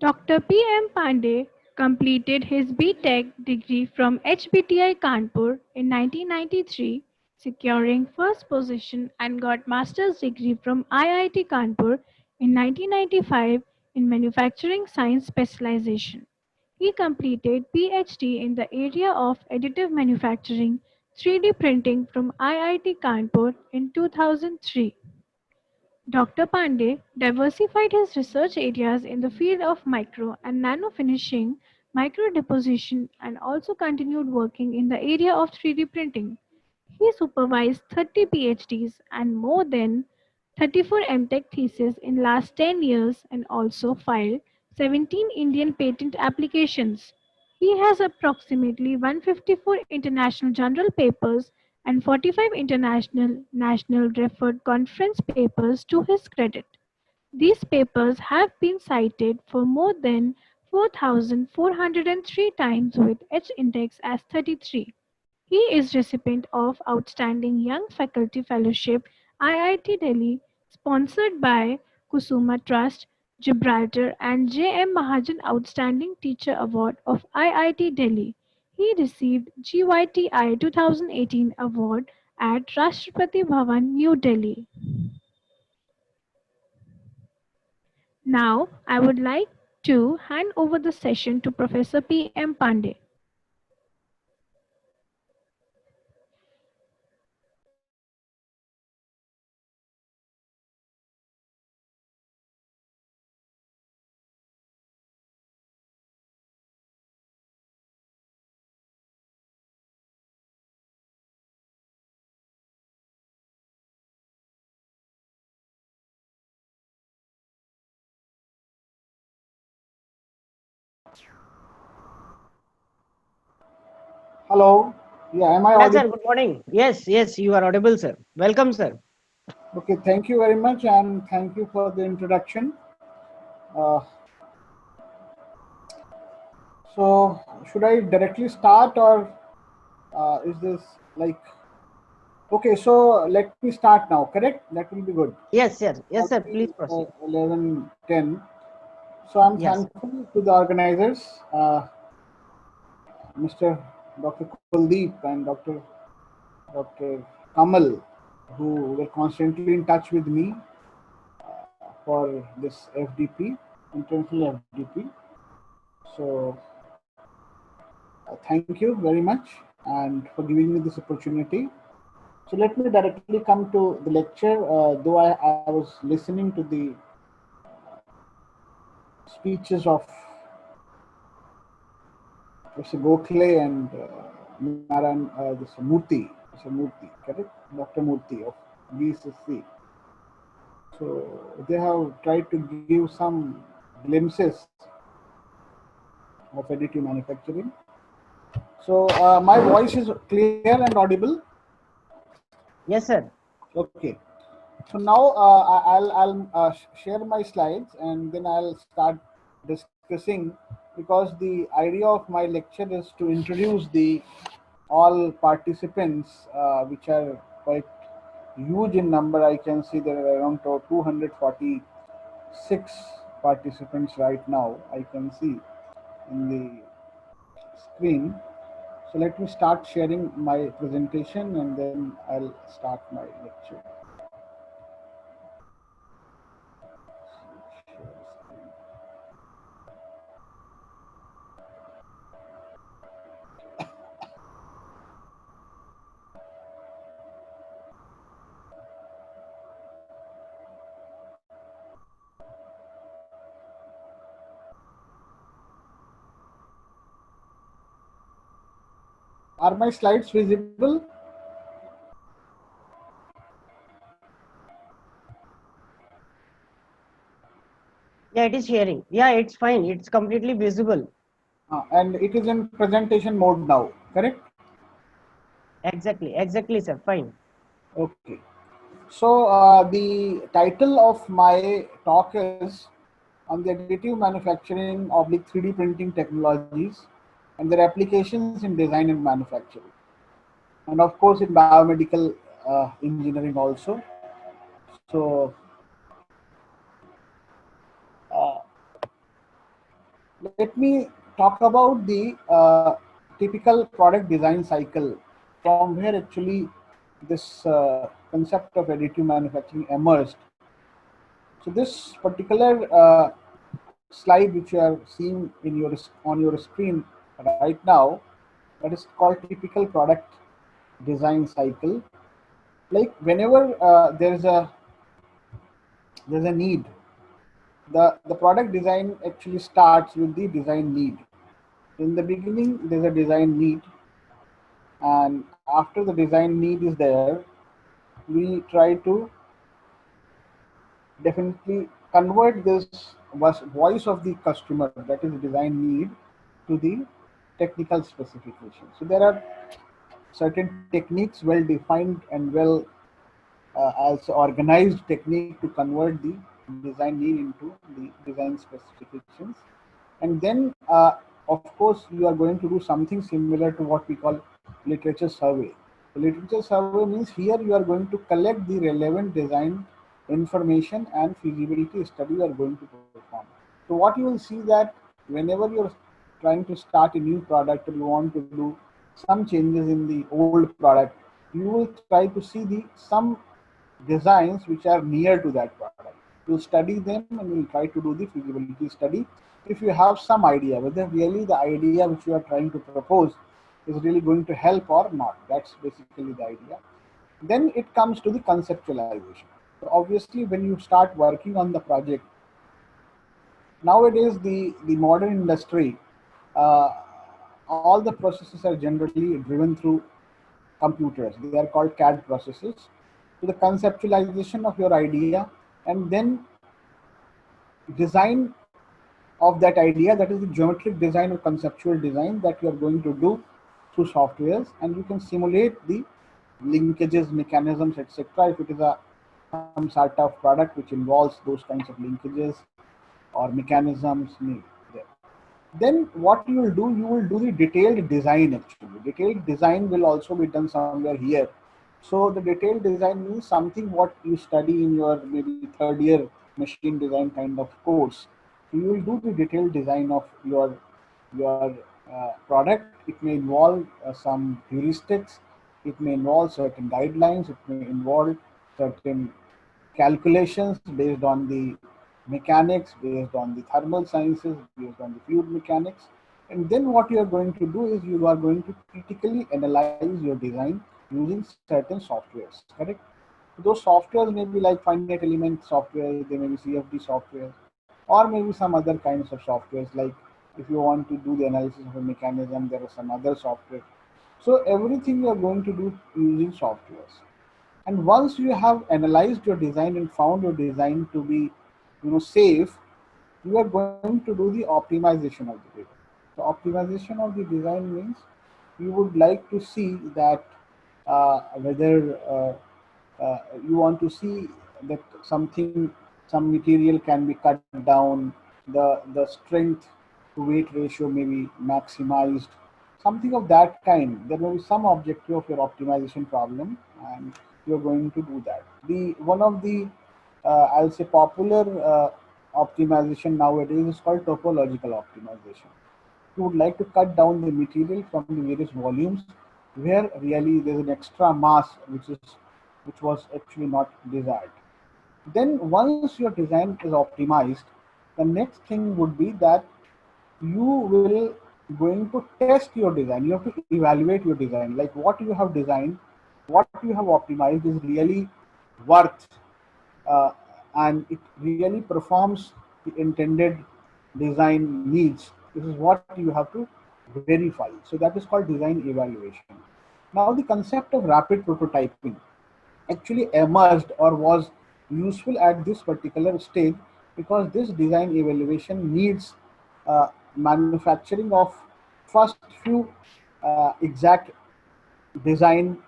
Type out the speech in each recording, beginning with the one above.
Dr. P. M. Pandey completed his B.Tech degree from HBTI Kanpur in 1993, securing first position, and got master's degree from IIT Kanpur in 1995 in manufacturing science specialization. He completed PhD in the area of additive manufacturing 3D printing from IIT Kanpur in 2003. Dr. Pandey diversified his research areas in the field of micro and nano finishing, micro deposition, and also continued working in the area of 3D printing. He supervised 30 PhDs and more than 34 MTech theses in last 10 years and also filed 17 Indian patent applications. He has approximately 154 international journal papers and 45 international national referred conference papers to his credit. These papers have been cited for more than 4,403 times with H index as 33. He is recipient of Outstanding Young Faculty Fellowship IIT Delhi sponsored by Kusuma Trust, Gibraltar and J.M. Mahajan Outstanding Teacher Award of IIT Delhi. He received GYTI 2018 award at Rashtrapati Bhavan, New Delhi. Now, I would like to hand over the session to Professor P. M. Pandey. Hello. Yeah, am I Yeah, sir. audible? Good morning. Yes, yes, you are audible, sir. Welcome, sir. Okay, thank you very much and thank you for the introduction. Uh, so, should I directly start or is this like, okay, so let me start now, correct? That will be good. Yes, sir. Yes, sir. Please Already proceed. 11:10. So, I'm Yes. thankful to the organizers, Mr. Dr. Kuldeep and Dr. Kamal, who were constantly in touch with me for this FDP, international FDP. So thank you very much and for giving me this opportunity. So let me directly come to the lecture. Though I was listening to the speeches of Professor Gokhale and Naran, this Murthy, correct? Dr. Murthy of BSSC. So they have tried to give some glimpses of additive manufacturing. So my voice is clear and audible. Yes, sir. Okay. So now I'll share my slides and then I'll start discussing, because the idea of my lecture is to introduce the all participants, which are quite huge in number. I can see there are around 246 participants right now. I can see in the screen. So let me start sharing my presentation and then I'll start my lecture. Are my slides visible? Yeah, it is sharing. Yeah, it's fine. It's completely visible. And it is in presentation mode now, correct? Exactly. Exactly, sir. Fine. Okay. So the title of my talk is on the additive manufacturing oblique 3D printing technologies and their applications in design and manufacturing, and of course in biomedical engineering also. So let me talk about the typical product design cycle, from where actually this concept of additive manufacturing emerged. So this particular slide which you are seeing in your on your screen right now, that is called typical product design cycle. Like whenever there's a need, the product design actually starts with the design need. In the beginning, there's a design need, and after the design need is there, we try to definitely convert this voice of the customer, that is design need, to the technical specification. So there are certain techniques, well defined and well as organized technique to convert the design need into the design specifications. And then of course you are going to do something similar to what we call literature survey. The literature survey means here you are going to collect the relevant design information and feasibility study you are going to perform. So what you will see that whenever you're trying to start a new product or you want to do some changes in the old product, you will try to see the some designs which are near to that product. You'll study them and you'll try to do the feasibility study if you have some idea whether really the idea which you are trying to propose is really going to help or not. That's basically the idea. Then it comes to the conceptualization. So obviously when you start working on the project, nowadays the modern industry, uh, all the processes are generally driven through computers. They are called CAD processes. So the conceptualization of your idea and then design of that idea, that is the geometric design or conceptual design that you are going to do through softwares, and you can simulate the linkages, mechanisms, etc. if it is a some sort of product which involves those kinds of linkages or mechanisms there. Then what you will do, you will do the detailed design. Actually detailed design will also be done somewhere here. So the detailed design means something what you study in your maybe third year machine design kind of course. So you will do the detailed design of your product. It may involve some heuristics, it may involve certain guidelines, it may involve certain calculations based on the mechanics, based on the thermal sciences, based on the fluid mechanics. And then what you are going to do is you are going to critically analyze your design using certain softwares, correct? Those softwares may be like finite element software, they may be CFD software, or maybe some other kinds of softwares. Like if you want to do the analysis of a mechanism, there are some other software. So everything you are going to do using softwares. And once you have analyzed your design and found your design to be, safe, you are going to do the optimization of the data. So optimization of the design means you would like to see that whether you want to see that some material can be cut down, the strength to weight ratio may be maximized, something of that kind. There may be some objective of your optimization problem, and you're going to do that. The one of the I'll say popular optimization nowadays is called topological optimization. You would like to cut down the material from the various volumes where really there's an extra mass which was actually not desired. Then once your design is optimized, the next thing would be that you will going to test your design. You have to evaluate your design, like what you have designed, what you have optimized is really worth, uh, and it really performs the intended design needs. This is what you have to verify. So that is called design evaluation. Now the concept of rapid prototyping actually emerged or was useful at this particular stage, because this design evaluation needs manufacturing of first few exact design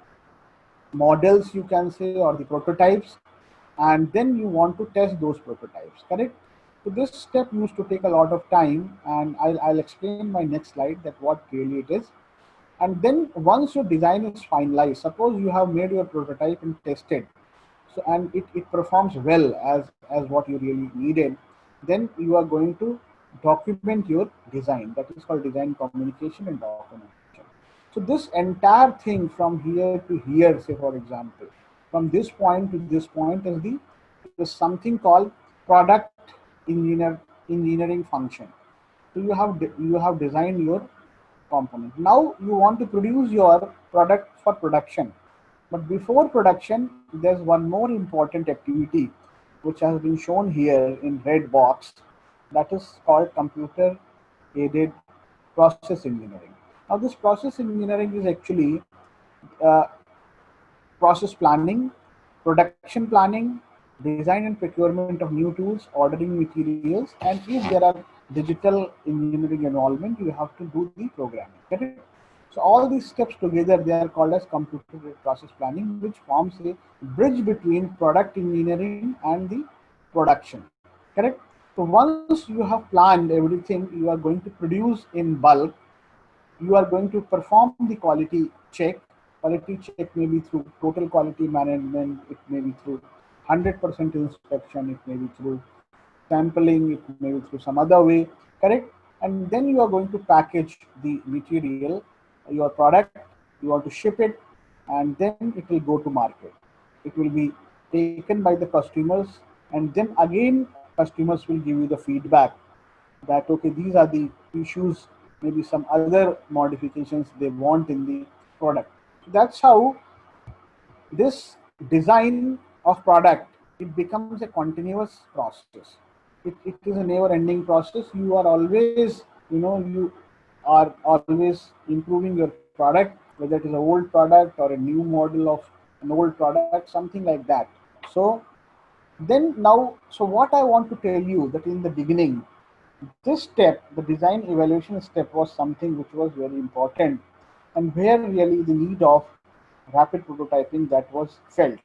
models, you can say, or the prototypes, and then you want to test those prototypes, correct? So this step used to take a lot of time, and I'll explain my next slide that what really it is. And then once your design is finalized, suppose you have made your prototype and tested, so and it performs well as what you really needed, then you are going to document your design. That is called design communication and documentation. So this entire thing from here to here, say for example, from this point to this point is something called product engineering function. So you have designed your component. Now you want to produce your product for production. But before production, there's one more important activity which has been shown here in red box, that is called computer aided process engineering. Now this process engineering is actually uh, process planning, production planning, design and procurement of new tools, ordering materials, and if there are digital engineering involvement, you have to do the programming. Correct? So all these steps together, they are called as computer process planning, which forms a bridge between product engineering and the production. Correct? So once you have planned everything you are going to produce in bulk, you are going to perform the quality check. Quality check may be through total quality management, it may be through 100% inspection, it may be through sampling, it may be through some other way, correct? And then you are going to package the material, your product, you want to ship it, and then it will go to market. It will be taken by the customers, and then again customers will give you the feedback that okay, these are the issues, maybe some other modifications they want in the product. So that's how this design of product, it becomes a continuous process. It is a never ending process. You are always, you are always improving your product, whether it is an old product or a new model of an old product, something like that. So then now, so what I want to tell you that in the beginning, this step, the design evaluation step, was something which was very important, and where really the need of rapid prototyping that was felt.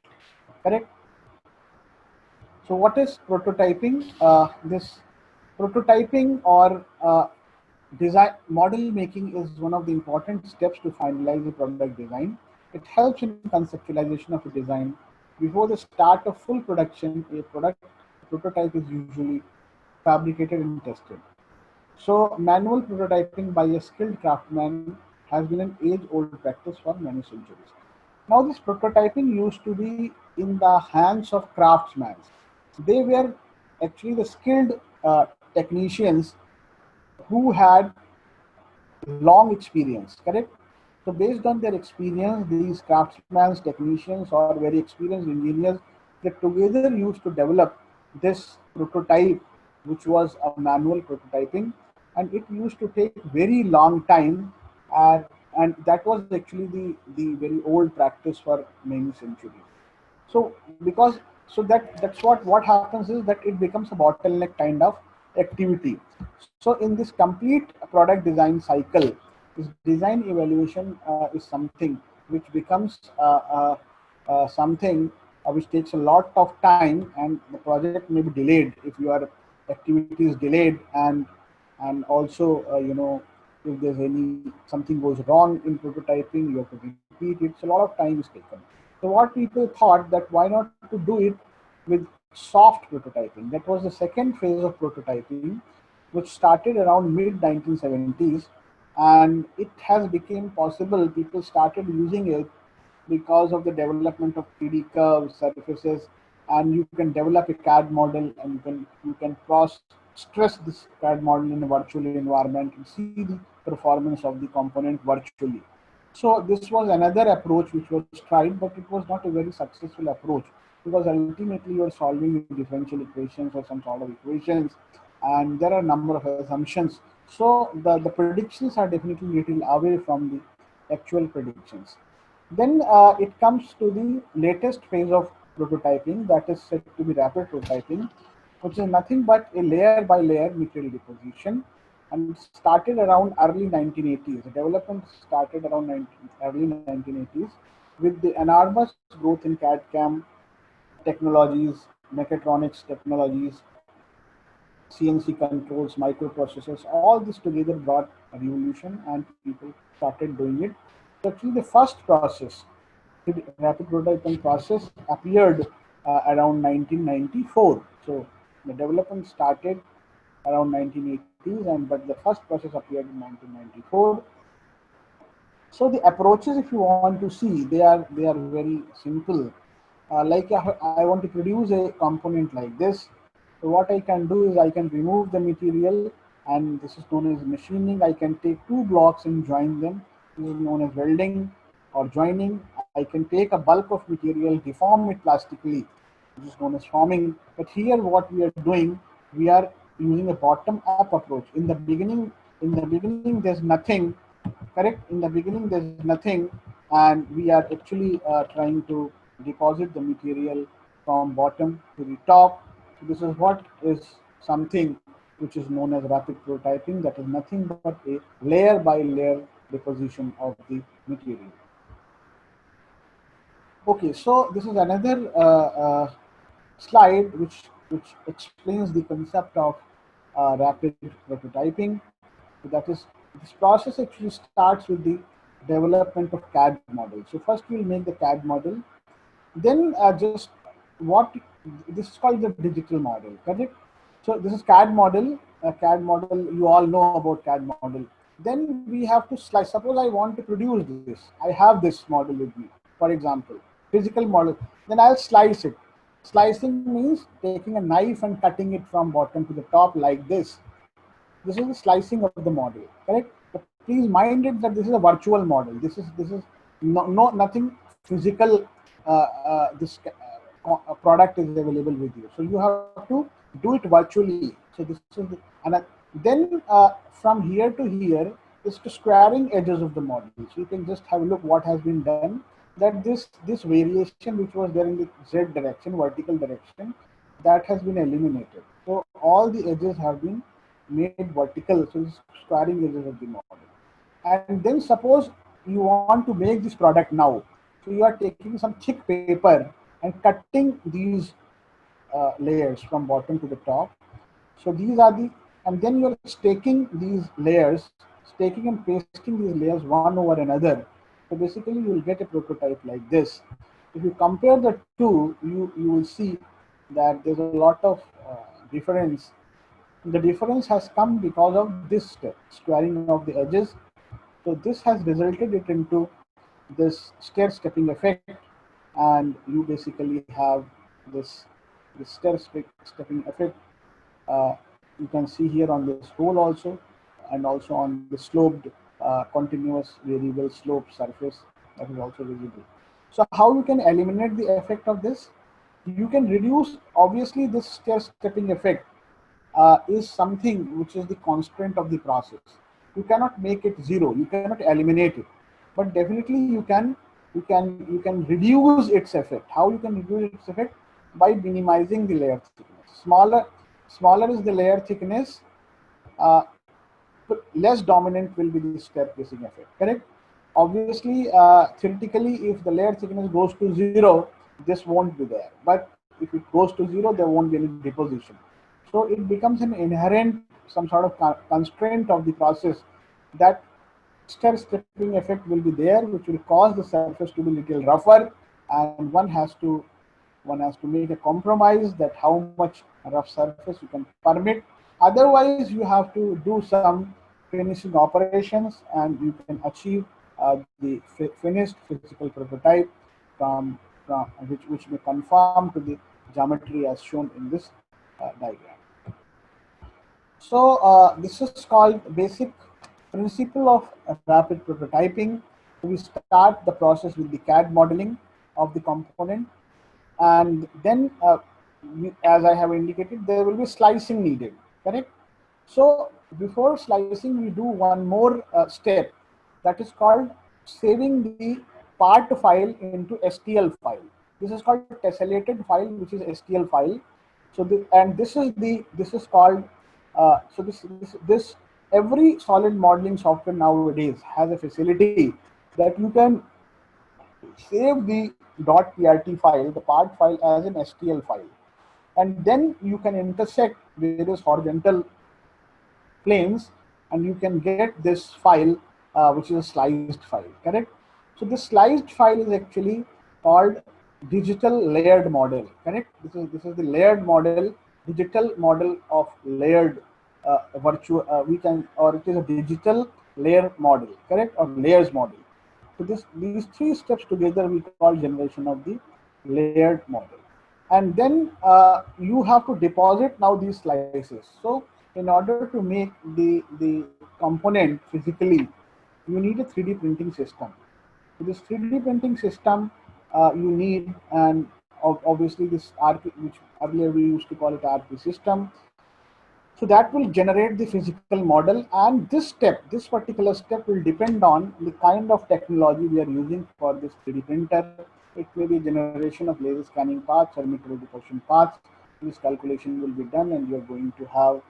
Correct? So what is prototyping? This prototyping or design model making is one of the important steps to finalize the product design. It helps in conceptualization of a design. Before the start of full production, a product prototype is usually fabricated and tested. So manual prototyping by a skilled craftsman has been an age-old practice for many centuries. Now this prototyping used to be in the hands of craftsmen. They were actually the skilled technicians who had long experience, correct? So based on their experience, these craftsmen, technicians, or very experienced engineers, they together used to develop this prototype, which was a manual prototyping, and it used to take very long time, and that was actually the very old practice for many centuries. So because so that's what happens is that it becomes a bottleneck kind of activity. So in this complete product design cycle, this design evaluation is something which becomes something which takes a lot of time, and the project may be delayed if your activity is delayed, and also if there's any something goes wrong in prototyping, you have to repeat it. So a lot of time is taken. So what people thought that why not to do it with soft prototyping. That was the second phase of prototyping, which started around mid 1970s, and it has become possible. People started using it because of the development of 3D curves, surfaces, and you can develop a CAD model, and you can cross stress this CAD model in a virtual environment and see the performance of the component virtually. So this was another approach which was tried, but it was not a very successful approach, because ultimately you are solving differential equations or some sort of equations, and there are a number of assumptions. So the predictions are definitely little away from the actual predictions. Then it comes to the latest phase of prototyping, that is said to be rapid prototyping, which is nothing but a layer by layer material deposition, and it started around early 1980s. The development started around early 1980s with the enormous growth in CAD/CAM technologies, mechatronics technologies, CNC controls, microprocessors. All this together brought a revolution, and people started doing it. So actually, the first process, the rapid prototyping process, appeared around 1994. So the development started around 1980s, and but the first process appeared in 1994. So the approaches, if you want to see, they are very simple. I want to produce a component like this. So what I can do is I can remove the material, and this is known as machining. I can take two blocks and join them. This is known as welding or joining. I can take a bulk of material, deform it plastically, which is known as forming. But here, what we are doing, we are using a bottom-up approach. In the beginning, there's nothing. Correct. In the beginning, there's nothing, and we are actually trying to deposit the material from bottom to the top. So this is what is something which is known as rapid prototyping. That is nothing but a layer by layer deposition of the material. Okay, so this is another slide which explains the concept of rapid prototyping. So that is, this process actually starts with the development of CAD model. So first we'll make the CAD model, then just what this is called the digital model, correct? So this is CAD model. CAD model, you all know about CAD model. Then we have to slice. Suppose I want to produce this. I have this model with me, for example, physical model. Then I'll slice it. Slicing means taking a knife and cutting it from bottom to the top like this. This is the slicing of the model, correct? But please mind it that this is a virtual model. This is nothing physical. This product is available with you, so you have to do it virtually. So this is the, and then from here to here is to squaring edges of the model. So you can just have a look what has been done. That this variation which was there in the Z direction, vertical direction, that has been eliminated. So all the edges have been made vertical, so it's squaring edges of the model. And then suppose you want to make this product now. So you are taking some thick paper and cutting these layers from bottom to the top. So these are the, and then you're staking these layers, staking and pasting these layers one over another. So basically you will get a prototype like this. If you compare the two, you will see that there's a lot of difference. The difference has come because of this step, squaring of the edges. So this has resulted it into this stair stepping effect, and you basically have this stair stepping effect. You can see here on this hole also, and also on the sloped continuous variable slope surface that is also visible. So how you can eliminate the effect of this? You can reduce, obviously this stair stepping effect is something which is the constraint of the process. You cannot make it zero. You cannot eliminate it, but definitely you can reduce its effect. How you can reduce its effect? By minimizing the layer thickness. Smaller is the layer thickness, uh, less dominant will be the stair placing effect. Correct. Obviously, theoretically, if the layer thickness goes to zero, this won't be there. But if it goes to zero, there won't be any deposition. So it becomes an inherent, some sort of constraint of the process, that stair stepping effect will be there, which will cause the surface to be little rougher, and one has to make a compromise that how much rough surface you can permit. Otherwise, you have to do some finishing operations, and you can achieve the finished physical prototype from which may conform to the geometry as shown in this diagram. So this is called basic principle of rapid prototyping. So we start the process with the CAD modeling of the component, and then as I have indicated, there will be slicing needed, correct? So before slicing, we do one more step, that is called saving the part file into STL file. This is called tessellated file, which is STL file. So and this is called so this every solid modeling software nowadays has a facility that you can save the .prt file, the part file, as an STL file, and then you can intersect various horizontal planes, and you can get this file, which is a sliced file, correct? So this sliced file is actually called digital layered model, correct? This is the layered model, digital model of layered virtual, we can, or it is a digital layer model, correct, or layers model. So these three steps together we call generation of the layered model. And then you have to deposit now these slices. So in order to make the component physically, you need a 3D printing system. So this 3D printing system you need, and obviously this RP, which earlier we used to call it RP system. So that will generate the physical model, and this particular step will depend on the kind of technology we are using for this 3D printer. It may be generation of laser scanning paths or material deposition paths. This calculation will be done, and you are going to have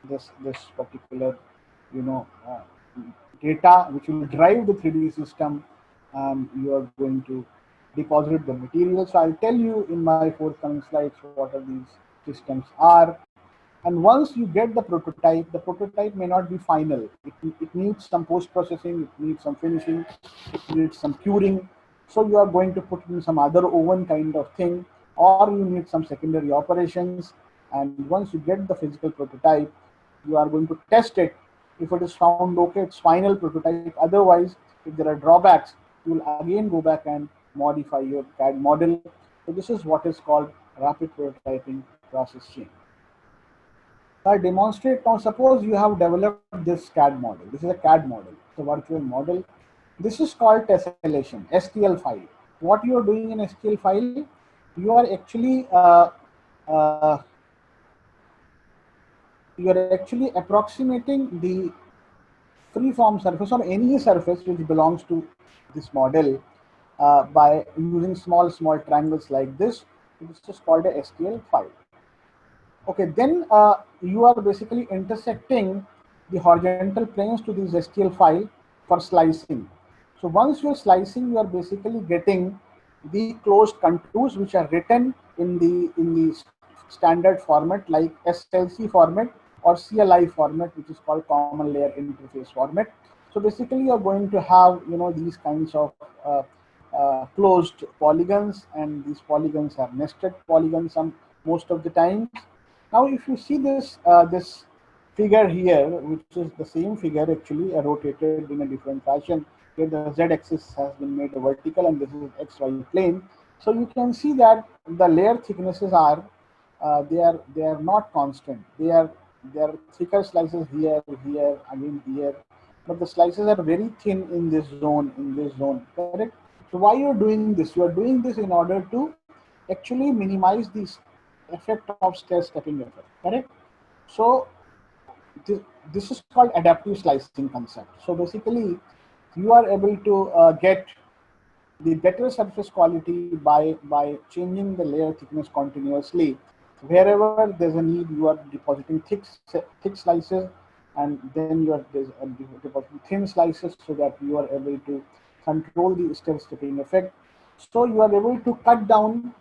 this particular, you know, data which will drive the 3D system, and you are going to deposit the material. So I'll tell you in my forthcoming slides what are these systems are. And once you get the prototype may not be final. It needs some post-processing, it needs some finishing, it needs some curing. So you are going to put in some other oven kind of thing, or you need some secondary operations. And once you get the physical prototype, you are going to test it. If it is found okay, it's final prototype. Otherwise, if there are drawbacks, you will again go back and modify your CAD model. So this is what is called rapid prototyping process chain. I demonstrate now. Suppose you have developed this CAD model. This is a CAD model. It's a virtual model. This is called tessellation, STL file. What you are doing in STL file, you are actually uh, approximating the free-form surface or any surface which belongs to this model by using small triangles like this. This is called a STL file. Okay, then you are basically intersecting the horizontal planes to this STL file for slicing. So once you're slicing, you are basically getting the closed contours which are written in the standard format like SLC format or CLI format, which is called common layer interface format. So basically, you're going to have, you know, these kinds of closed polygons, and these polygons are nested polygons most of the times. Now, if you see this figure here, which is the same figure actually rotated in a different fashion, where the z-axis has been made vertical and this is xy plane. So you can see that the layer thicknesses are they are not constant. They are thicker slices here, here, again here, but the slices are very thin in this zone, correct? So why you're doing this? You are doing this in order to actually minimize this effect of stair stepping effect, correct? So this is called adaptive slicing concept. So basically, you are able to get the better surface quality by changing the layer thickness continuously. Wherever there's a need, you are depositing thick slices, and then you are depositing thin slices so that you are able to control the stair stepping effect. So you are able to cut down,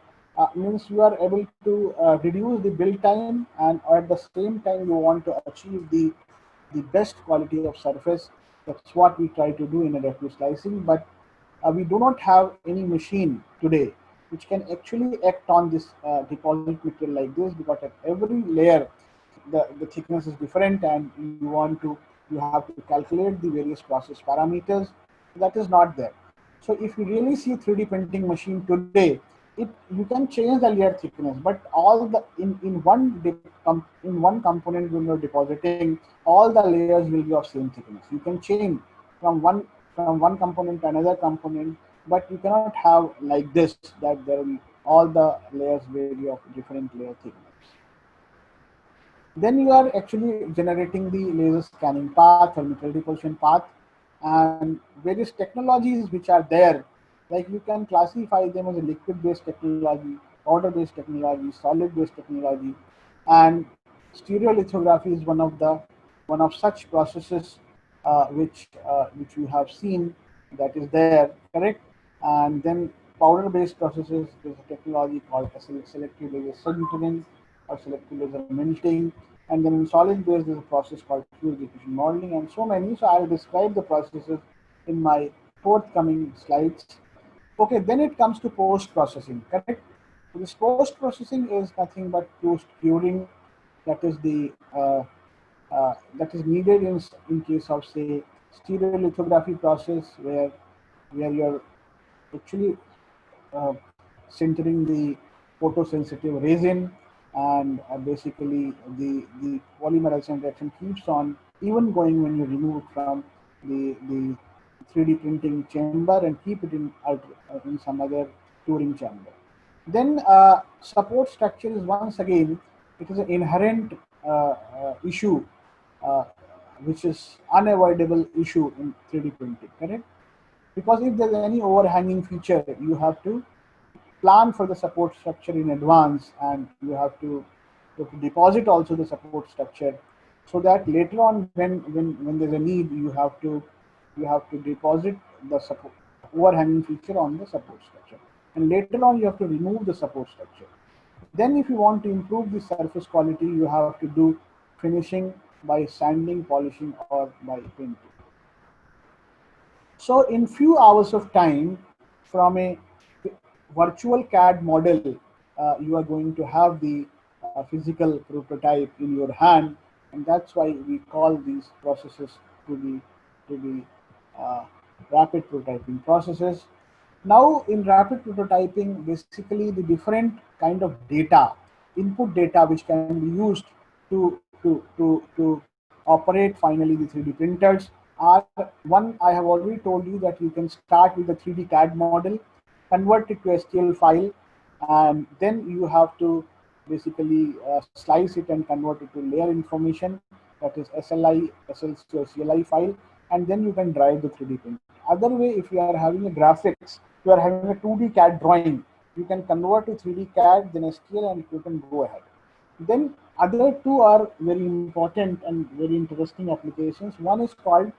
means you are able to reduce the build time, and at the same time you want to achieve the best quality of surface. That's what we try to do in adaptive slicing. But we do not have any machine today which can actually act on this deposit material like this, because at every layer the thickness is different, and you have to calculate the various process parameters. That is not there. So if you really see 3D printing machine today, you can change the layer thickness, but all the in one component when you're depositing, all the layers will be of same thickness. You can change from one component to another component, but you cannot have like this, that there will all the layers vary of different layer thickness. Then you are actually generating the laser scanning path or material deposition path, and various technologies which are there. Like you can classify them as a liquid-based technology, powder-based technology, solid-based technology, and stereolithography is one of such processes which you have seen that is there, correct? And then powder-based processes, there's a technology called selective laser sintering or selective laser melting. And then in solid base, there's a process called fused diffusion modeling, and so many. So I'll describe the processes in my forthcoming slides. Okay, then it comes to post processing, correct? So this post processing is nothing but post curing. That is the that is needed in case of, say, stereolithography process, where you're actually uh, sintering the photosensitive resin, and basically the polymerization reaction keeps on even going when you remove it from the 3D printing chamber and keep it in some other curing chamber. Then support structure is, once again, it is an inherent issue, uh, which is unavoidable issue in 3D printing, correct? Because if there's any overhanging feature, you have to plan for the support structure in advance, and you have to deposit also the support structure, so that later on, when there's a need, you have to deposit the support overhanging feature on the support structure, and later on you have to remove the support structure. Then if you want to improve the surface quality, you have to do finishing by sanding, polishing, or by painting. So in few hours of time, from a virtual CAD model, you are going to have the physical prototype in your hand, and that's why we call these processes to be uh, rapid prototyping processes. Now, in rapid prototyping, basically the different kind of data, input data, which can be used to operate finally the 3D printers are: one, I have already told you that you can start with the 3D CAD model, convert it to STL file, and then you have to basically slice it and convert it to layer information, that is SLI, SLC, or CLI file, and then you can drive the 3D print. Other way, if you are having a graphics, you are having a 2D CAD drawing, you can convert to 3D CAD, then STL, and you can go ahead. Then other two are very important and very interesting applications. One is called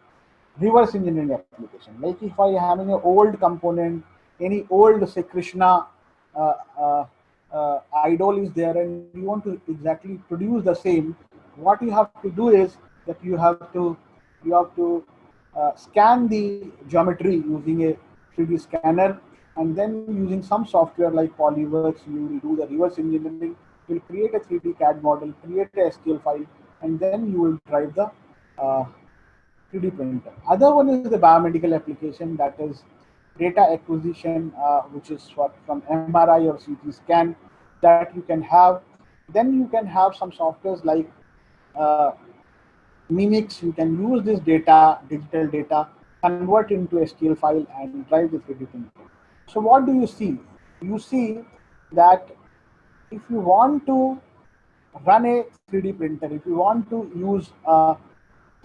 reverse engineering application. Like if I having an old component, any old, say, Krishna uh, uh, idol is there, and you want to exactly produce the same, what you have to do is that you have to scan the geometry using a 3D scanner, and then using some software like Polyworks, you will do the reverse engineering. You will create a 3D CAD model, create a STL file, and then you will drive the uh, 3D printer. Other one is the biomedical application, that is data acquisition, which is from MRI or CT scan, that you can have. Then you can have some softwares like uh, Mimics. You can use this data, digital data, convert into STL file and drive the 3D printer. So what do you see? You see that if you want to run a 3D printer, if you want to use a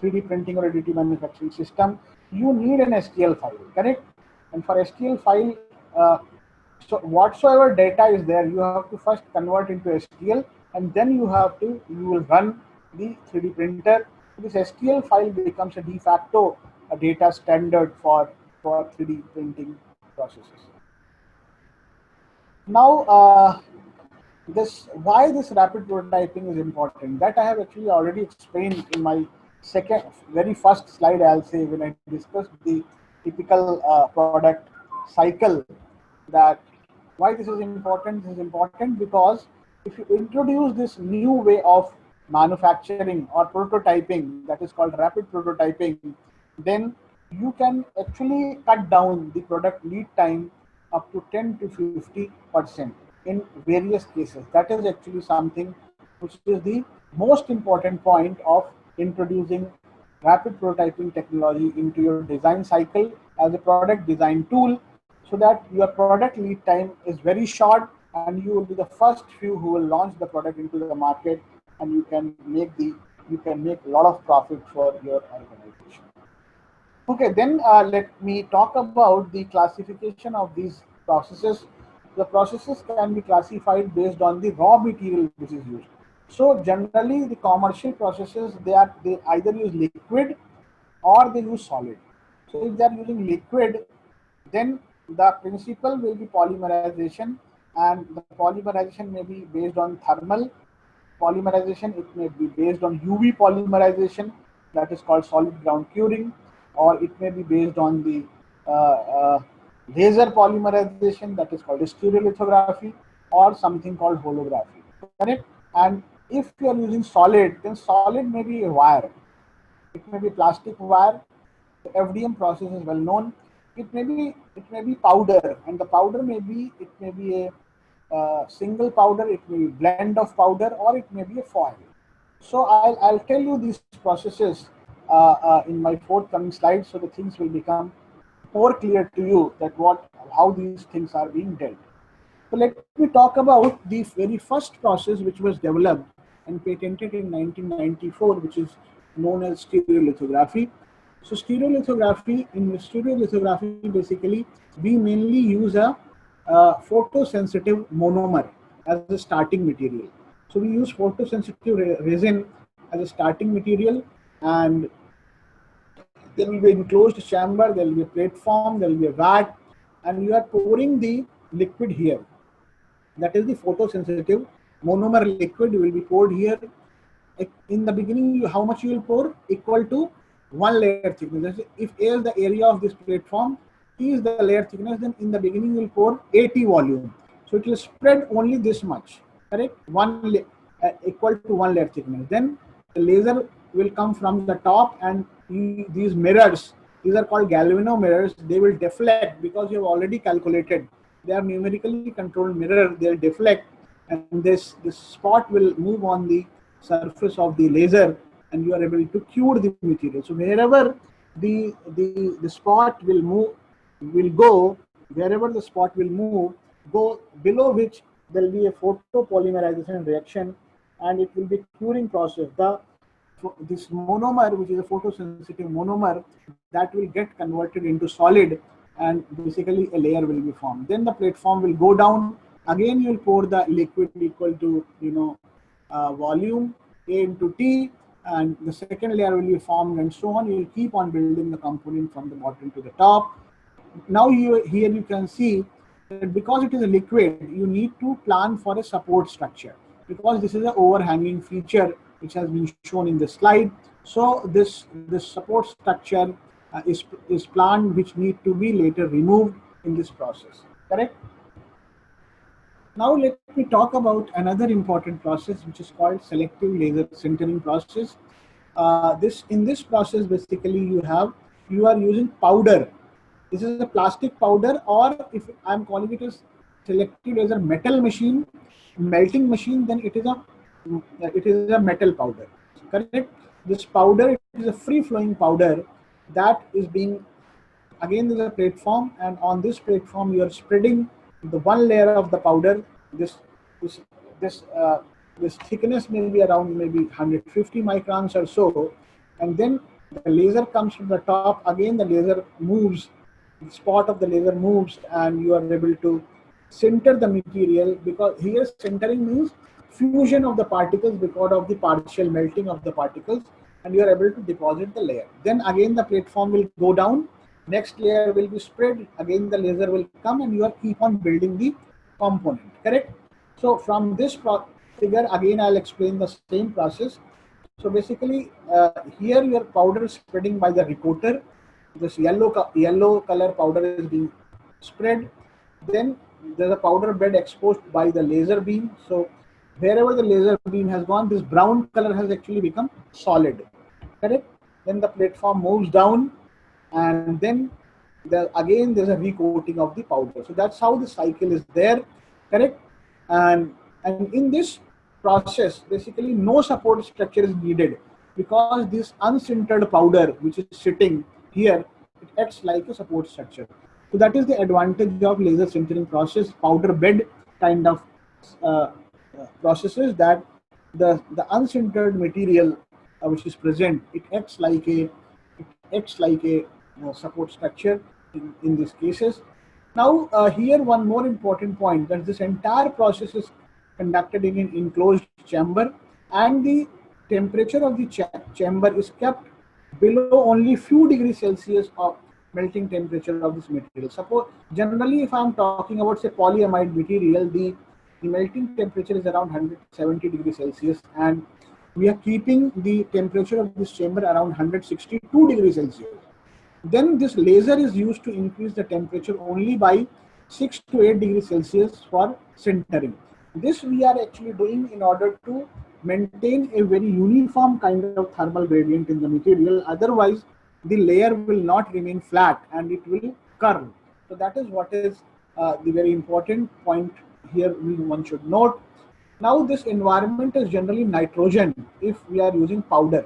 3D printing or additive manufacturing system, you need an STL file, correct? And for STL file, so whatsoever data is there, you have to first convert into STL, and then you will run the 3D printer. This STL file becomes a de facto data standard for 3D printing processes. Now, this why this rapid prototyping is important, that I have actually already explained in my very first slide, I'll say, when I discussed the typical product cycle. That why this is important. This is important because if you introduce this new way of manufacturing or prototyping, that is called rapid prototyping, then you can actually cut down the product lead time up to 10 to 50% in various cases. That is actually something which is the most important point of introducing rapid prototyping technology into your design cycle as a product design tool, so that your product lead time is very short, and you will be the first few who will launch the product into the market, and you can make a lot of profit for your organization. Okay, then let me talk about the classification of these processes. The processes can be classified based on the raw material which is used. So generally, the commercial processes, they either use liquid or they use solid. So if they are using liquid, then the principle will be polymerization, and the polymerization may be based on thermal polymerization, it may be based on UV polymerization, that is called solid ground curing, or it may be based on the laser polymerization, that is called stereolithography, or something called holography. Correct? And If you are using solid, then solid may be a wire. It may be plastic wire. The FDM process is well known. It may be powder, and the powder may be a single powder. It may be blend of powder, or it may be a foil. So I'll tell you these processes in my forthcoming slides, so the things will become more clear to you that how these things are being dealt. So let me talk about the very first process which was developed and patented in 1994, which is known as stereolithography. So stereolithography, basically, we mainly use a photosensitive monomer as a starting material. So we use photosensitive resin as a starting material, and there will be enclosed chamber, there will be a platform, there will be a vat, and you are pouring the liquid here. That is the photosensitive monomer liquid will be poured here. In the beginning, how much you will pour? Equal to one layer thickness. If A is the area of this platform, T is the layer thickness, then in the beginning you will pour 80 volume. So it will spread only this much, correct? Equal to one layer thickness. Then the laser will come from the top, and these mirrors, these are called galvano mirrors, they will deflect because you have already calculated. They are numerically controlled mirror, they'll deflect, and this spot will move on the surface of the laser, and you are able to cure the material. So wherever the spot will move, will go, wherever the spot will move, go below which there will be a photopolymerization reaction, and it will be curing process. This monomer, which is a photosensitive monomer, that will get converted into solid, and basically a layer will be formed. Then the platform will go down. Again, you will pour the liquid equal to volume A into T, and the second layer will be formed, and so on. You will keep on building the component from the bottom to the top. Now here you can see that because it is a liquid, you need to plan for a support structure, because this is an overhanging feature which has been shown in the slide. So this support structure is planned, which need to be later removed in this process, correct? Now let me talk about another important process, which is called selective laser sintering process. In this process, basically you are using powder. This is a plastic powder, or if I'm calling it as selective laser metal machine, melting machine, then it is a metal powder, correct? This powder, it is a free flowing powder that is being, again there's a platform, and on this platform you are spreading the one layer of the powder. This this thickness may be around maybe 150 microns or so, and then the laser comes from the top. Again the laser moves, the spot of the laser moves, and you are able to sinter the material, because here sintering means fusion of the particles because of the partial melting of the particles, and you are able to deposit the layer. Then again the platform will go down, next layer will be spread, again the laser will come, and you are keep on building the component, correct? So from this figure, again I'll explain the same process. So basically here your powder is spreading by the recoater. This yellow color powder is being spread. Then there's a powder bed exposed by the laser beam. So wherever the laser beam has gone, this brown color has actually become solid, correct? Then the platform moves down, and then again there's a recoating of the powder. So that's how the cycle is there, correct? And in this process, basically no support structure is needed, because this unsintered powder which is sitting here, it acts like a support structure. So that is the advantage of laser sintering process, powder bed kind of processes, that the unsintered material which is present, it acts like a support structure in these cases. Now here one more important point, that this entire process is conducted in an enclosed chamber, and the temperature of the chamber is kept below only few degrees Celsius of melting temperature of this material. Suppose generally if I am talking about say polyamide material, the melting temperature is around 170 degrees Celsius, and we are keeping the temperature of this chamber around 162 degrees Celsius. Then this laser is used to increase the temperature only by 6 to 8 degrees Celsius for sintering. This we are actually doing in order to maintain a very uniform kind of thermal gradient in the material. Otherwise, the layer will not remain flat and it will curve. So that is what is the very important point here one should note. Now this environment is generally nitrogen if we are using powder,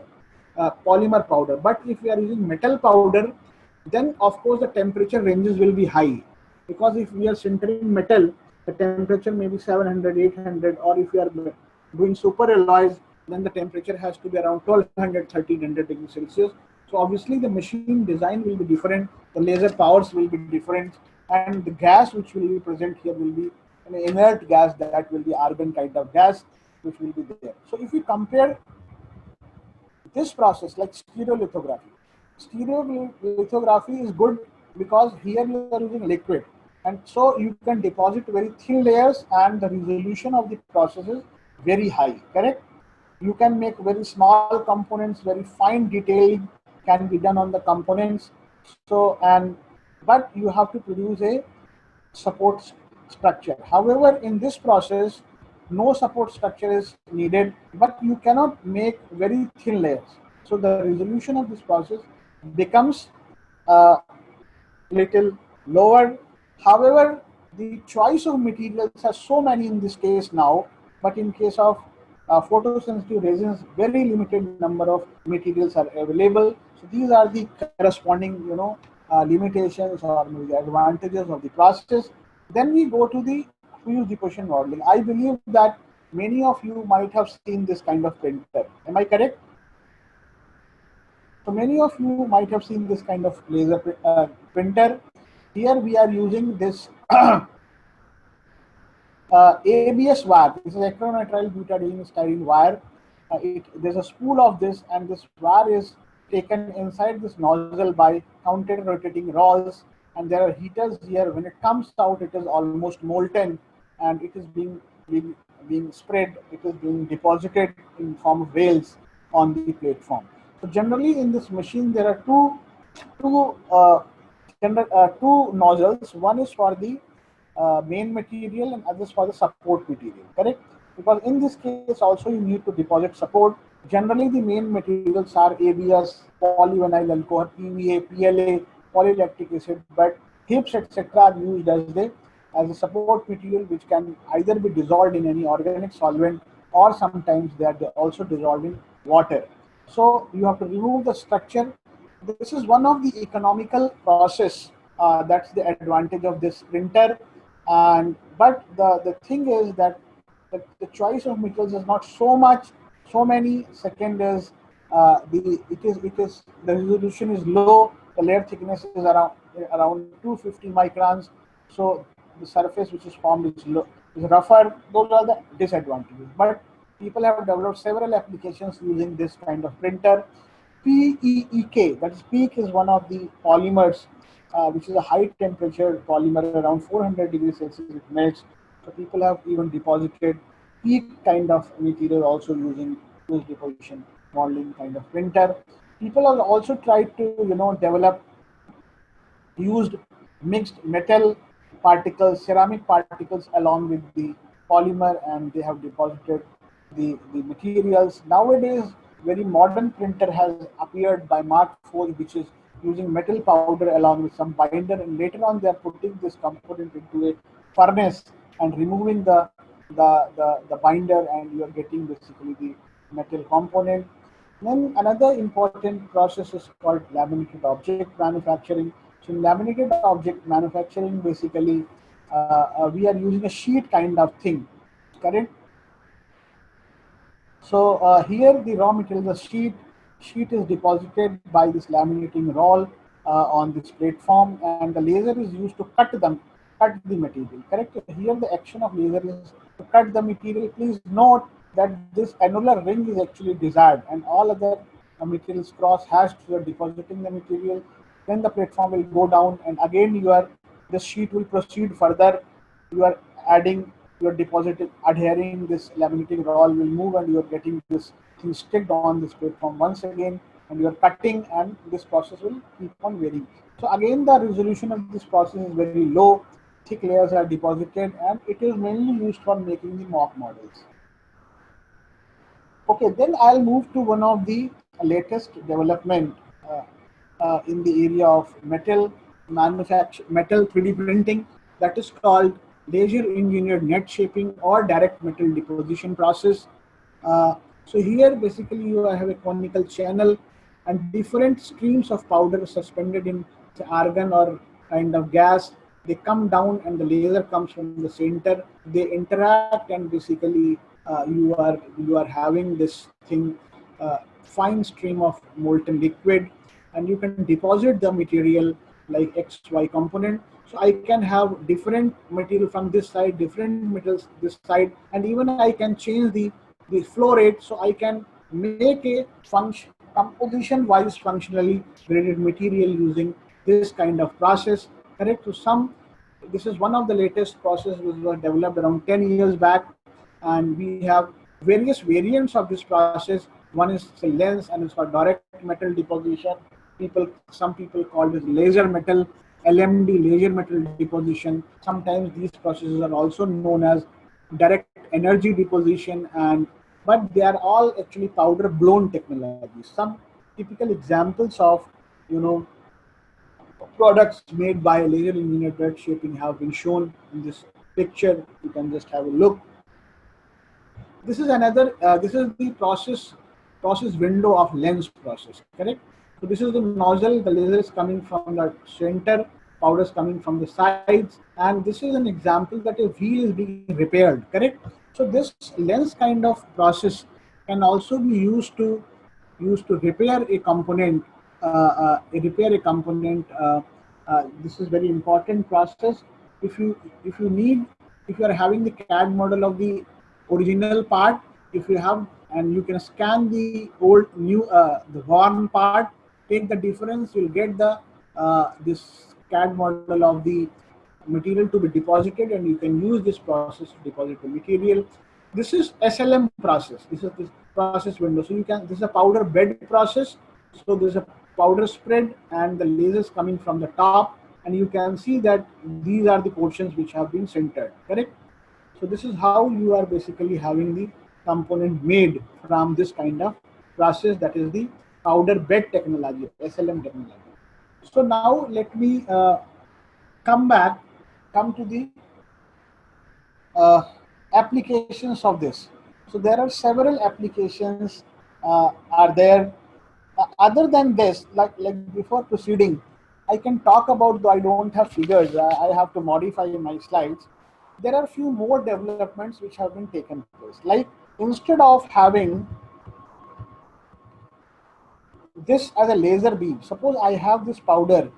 polymer powder. But if we are using metal powder, then of course the temperature ranges will be high, because if we are sintering metal, the temperature may be 700, 800, or if we are doing super alloys, then the temperature has to be around 1200, 1300 degrees Celsius. So obviously the machine design will be different, the laser powers will be different, and the gas which will be present here will be an inert gas, that will be argon kind of gas which will be there. So if you compare this process like stereolithography, stereolithography is good because here you are using liquid, and so you can deposit very thin layers and the resolution of the process is very high, correct? You can make very small components, very fine detailing can be done on the components. So, and but you have to produce a support structure. However, in this process, no support structure is needed, but you cannot make very thin layers. So the resolution of this process becomes little lower. However, the choice of materials are so many in this case now, but in case of photosensitive resins, very limited number of materials are available. So these are the corresponding, limitations or maybe advantages of the process. Then we go to the fused deposition modeling. I believe that many of you might have seen this kind of printer. Am I correct? So many of you might have seen this kind of laser printer. Here we are using this ABS wire. This is acrylonitrile butadiene styrene wire. There's a spool of this, and this wire is taken inside this nozzle by counter rotating rolls, and there are heaters here. When it comes out, it is almost molten, and it is being spread. It is being deposited in form of rails on the platform. So generally, in this machine, there are two two nozzles. One is for the main material and others for the support material, correct? Because in this case also you need to deposit support. Generally the main materials are ABS, polyvinyl alcohol, PVA, PLA, polylactic acid, but HIPs etc. are used as a support material which can either be dissolved in any organic solvent, or sometimes they are also dissolved in water. So you have to remove the structure. This is one of the economical process. That's the advantage of this printer. And but the thing is that the choice of materials is not so many. Second is the resolution is low. The layer thickness is around 250 microns. So the surface which is formed is rougher. Those are the disadvantages. But people have developed several applications using this kind of printer. PEEK, that is PEEK, is one of the polymers, which is a high temperature polymer, around 400 degrees Celsius it melts. So people have even deposited PEEK kind of material also using fused deposition modeling kind of printer. People have also tried to develop used mixed metal particles, ceramic particles along with the polymer, and they have deposited the materials. Nowadays, very modern printer has appeared by Mark IV, which is using metal powder along with some binder, and later on they are putting this component into a furnace and removing the binder, and you are getting basically the metal component. Then another important process is called laminated object manufacturing. So in laminated object manufacturing, basically we are using a sheet kind of thing, correct? So here the raw material, the sheet is deposited by this laminating roll on this platform, and the laser is used to cut the material, correct? Here the action of laser is to cut the material. Please note that this annular ring is actually desired, and all other materials cross hashed. You are depositing the material, then the platform will go down, and again the sheet will proceed further. You are adding, you are depositing, adhering, this laminating roll will move, and you are getting this thing sticked on this platform once again, and you are cutting, and this process will keep on varying. So again, the resolution of this process is very low. Thick layers are deposited, and it is mainly used for making the mock models. Okay, then I'll move to one of the latest development in the area of metal manufacture, metal 3D printing, that is called laser engineered net shaping or direct metal deposition process. So here basically you have a conical channel and different streams of powder suspended in say, argon or kind of gas. They come down and the laser comes from the center. They interact and basically you are having this thing, fine stream of molten liquid, and you can deposit the material like XY component. So I can have different material from this side, different metals this side, and even I can change the flow rate, so I can make a function composition wise functionally graded material using this kind of process. Correct. So this is one of the latest processes which was developed around 10 years back, and we have various variants of this process. One is a lens and it's called direct metal deposition. Some people call this laser metal, LMD, laser metal deposition. Sometimes these processes are also known as direct energy deposition, and but they are all actually powder blown technologies. Some typical examples of you know products made by laser engineered red shaping have been shown in this picture. You can just have a look. This is another. This is the process window of lens process. Correct. So this is the nozzle. The laser is coming from the center. Powder is coming from the sides, and this is an example that a wheel is being repaired. Correct. So this lens kind of process can also be used to repair a component. Repair a component. This is very important process. If you need, if you are having the CAD model of the original part, if you have, and you can scan the old new the worn part, take the difference, you'll get the this CAD model of the material to be deposited, and you can use this process to deposit the material. This is SLM process. This is this process window. So you can, this is a powder bed process. So there's a powder spread and the lasers coming from the top, and you can see that these are the portions which have been sintered. Correct. So this is how you are basically having the component made from this kind of process, that is the powder bed technology, SLM technology. So now let me come to the uh, applications of this. So there are several applications are there. Other than this, like before proceeding, I can talk about, though I don't have figures, I have to modify my slides. There are few more developments which have been taken place. Like instead of having this as a laser beam, suppose I have this powder.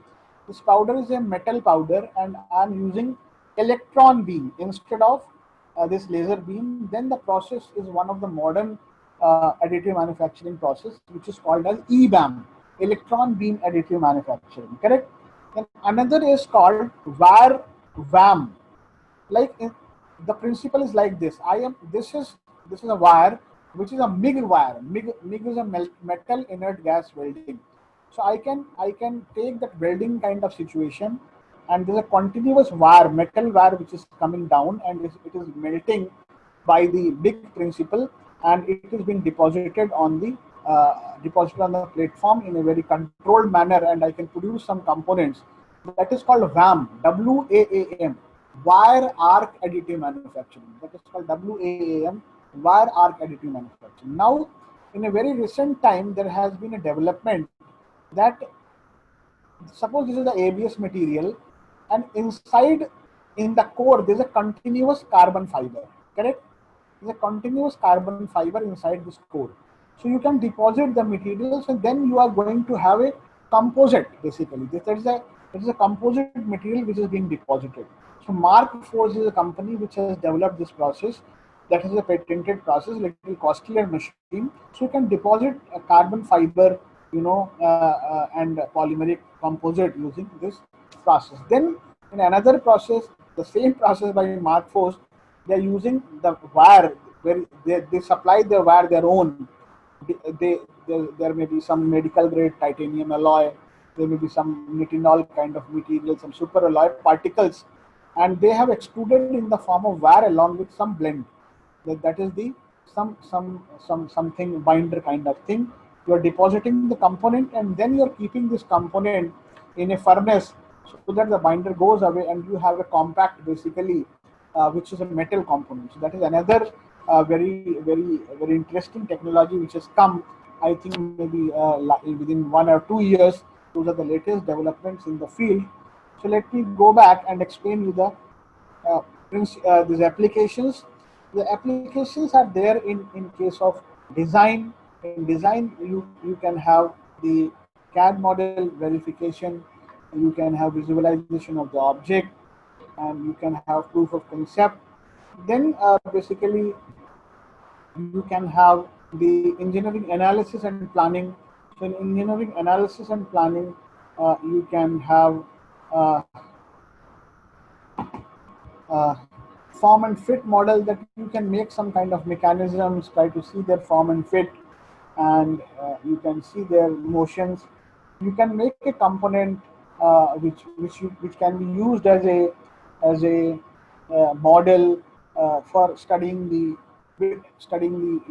This powder is a metal powder, and I'm using electron beam instead of this laser beam. Then the process is one of the modern additive manufacturing process, which is called as EBAM, electron beam additive manufacturing. Correct. And another is called wire WAM. Like the principle is like this. This is a wire which is a MIG wire. MIG is a metal inert gas welding. So I can take that welding kind of situation, and there's a continuous wire, metal wire, which is coming down, and it is melting by the big principle, and it is being deposited on the platform in a very controlled manner, and I can produce some components. That is called WAM, WAAM, wire arc additive manufacturing. That is called WAAM, wire arc additive manufacturing. Now, in a very recent time, there has been a development that, suppose this is the ABS material, and inside in the core there's a continuous carbon fiber. Correct. There's a continuous carbon fiber inside this core. So you can deposit the materials, and then you are going to have a composite. Basically, there is a composite material which is being deposited. So Mark Force is a company which has developed this process. That is a patented process, little costlier machine. So you can deposit a carbon fiber, and polymeric composite using this process. Then in another process, the same process by Mark Force, they are using the wire, where they supply the wire their own. There may be some medical grade titanium alloy, there may be some nitinol kind of material, some super alloy particles, and they have extruded in the form of wire along with some blend. That is the something binder kind of thing. You are depositing the component, and then you are keeping this component in a furnace so that the binder goes away, and you have a compact basically, which is a metal component. So that is another very interesting technology which has come. I think maybe within 1 or 2 years. Those are the latest developments in the field. So let me go back and explain you the these applications. The applications are there in case of design. In design, you can have the CAD model verification, you can have visualization of the object, and you can have proof of concept. Then basically you can have the engineering analysis and planning. So in engineering analysis and planning, you can have uh, uh, form and fit model, that you can make some kind of mechanisms, try to see their form and fit, and you can see their motions. You can make a component which can be used as a model for studying the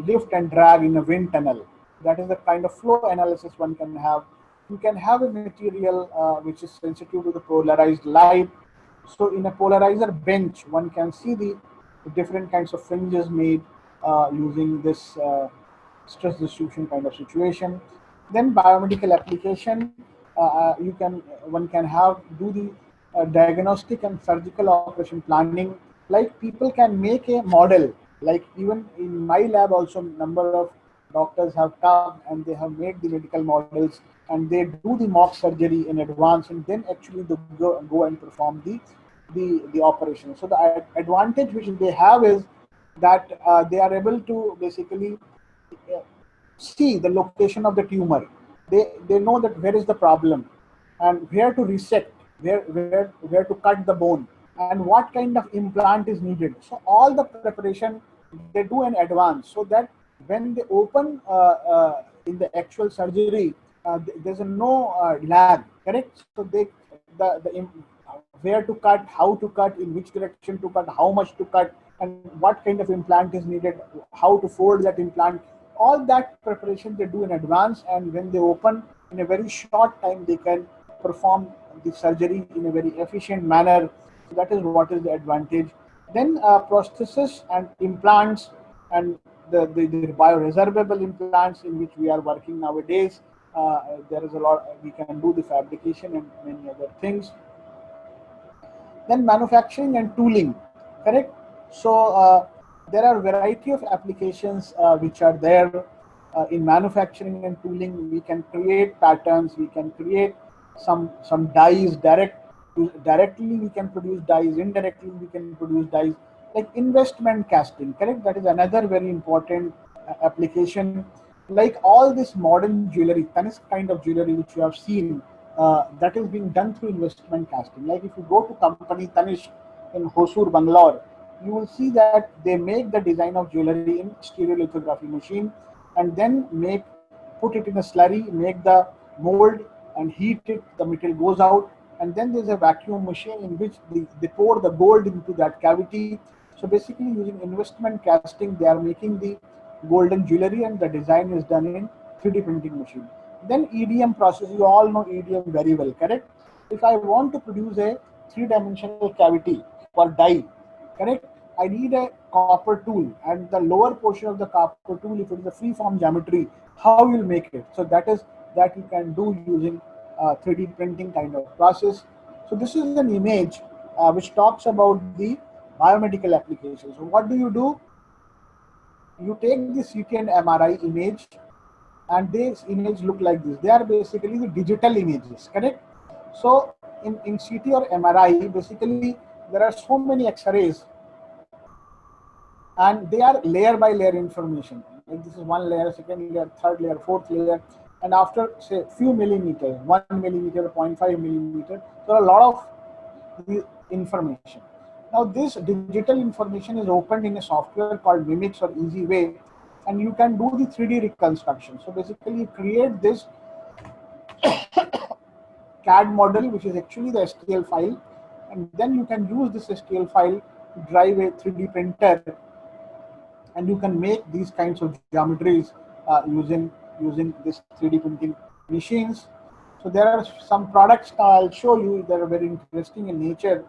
lift and drag in a wind tunnel. That is the kind of flow analysis one can have. You can have a material which is sensitive to the polarized light. So in a polarizer bench, one can see the different kinds of fringes made using this stress distribution kind of situation. Then biomedical application, one can have do the diagnostic and surgical operation planning. Like people can make a model. Like even in my lab also, number of doctors have come and they have made the medical models, and they do the mock surgery in advance, and then actually they go and perform the operation. So the advantage which they have is that they are able to basically uh, see the location of the tumor. They know that where is the problem, and where to resect, where to cut the bone, and what kind of implant is needed. So all the preparation they do in advance, so that when they open in the actual surgery, there's a no lag. Correct. So where to cut, how to cut, in which direction to cut, how much to cut, and what kind of implant is needed, how to fold that implant. All that preparation they do in advance, and when they open in a very short time, they can perform the surgery in a very efficient manner. So that is what is the advantage. Then prosthesis and implants, and the bioresorbable implants in which we are working nowadays. There is a lot, we can do the fabrication and many other things. Then manufacturing and tooling, correct. So there are variety of applications which are there in manufacturing and tooling. We can create patterns, we can create some dies directly, we can produce dies, indirectly we can produce dies, like investment casting, correct. That is another very important application. Like all this modern jewelry, Tanishq kind of jewelry which you have seen, that is being done through investment casting. Like if you go to company Tanishq in Hosur, Bangalore, you will see that they make the design of jewelry in stereolithography machine, and then put it in a slurry, make the mold, and heat it. The material goes out, and then there's a vacuum machine in which they pour the gold into that cavity. So basically, using investment casting, they are making the golden jewelry, and the design is done in 3D printing machine. Then EDM process, you all know EDM very well, correct? If I want to produce a three-dimensional cavity for die, correct, I need a copper tool, and the lower portion of the copper tool, if it is a free-form geometry, how you'll make it? So that you can do using 3D printing kind of process. So this is an image which talks about the biomedical applications. So what do? You take the CT and MRI image, and this image look like this. They are basically the digital images, correct? So in CT or MRI, basically there are so many X-rays, and they are layer by layer information. Like this is one layer, second layer, third layer, fourth layer, and after say few millimeters, 1 millimeter, 0.5 millimeter, there are a lot of the information. Now this digital information is opened in a software called Mimics or Easy Way, and you can do the 3D reconstruction. So basically you create this CAD model, which is actually the STL file, and then you can use this STL file to drive a 3D printer and you can make these kinds of geometries using this 3D printing machines. So there are some products I'll show you that are very interesting in nature.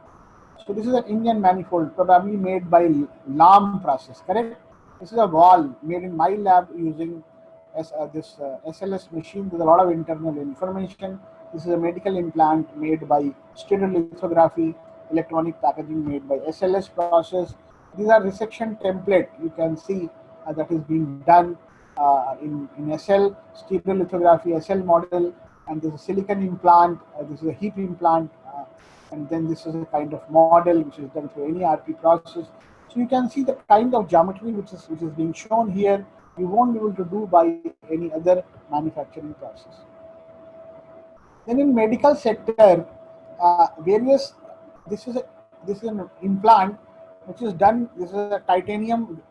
So this is an Indian manifold, probably made by LAM process, correct? This is a wall made in my lab using this SLS machine with a lot of internal information. This is a medical implant made by stereolithography, electronic packaging made by SLS process. These are resection template. You can see that is being done in SL, stereolithography, SL model, and this is a silicon implant, this is a heat implant, and then this is a kind of model which is done through any RP process. So you can see the kind of geometry which is being shown here. You won't be able to do by any other manufacturing process. Then in medical sector, various this is an implant which is done. This is a titanium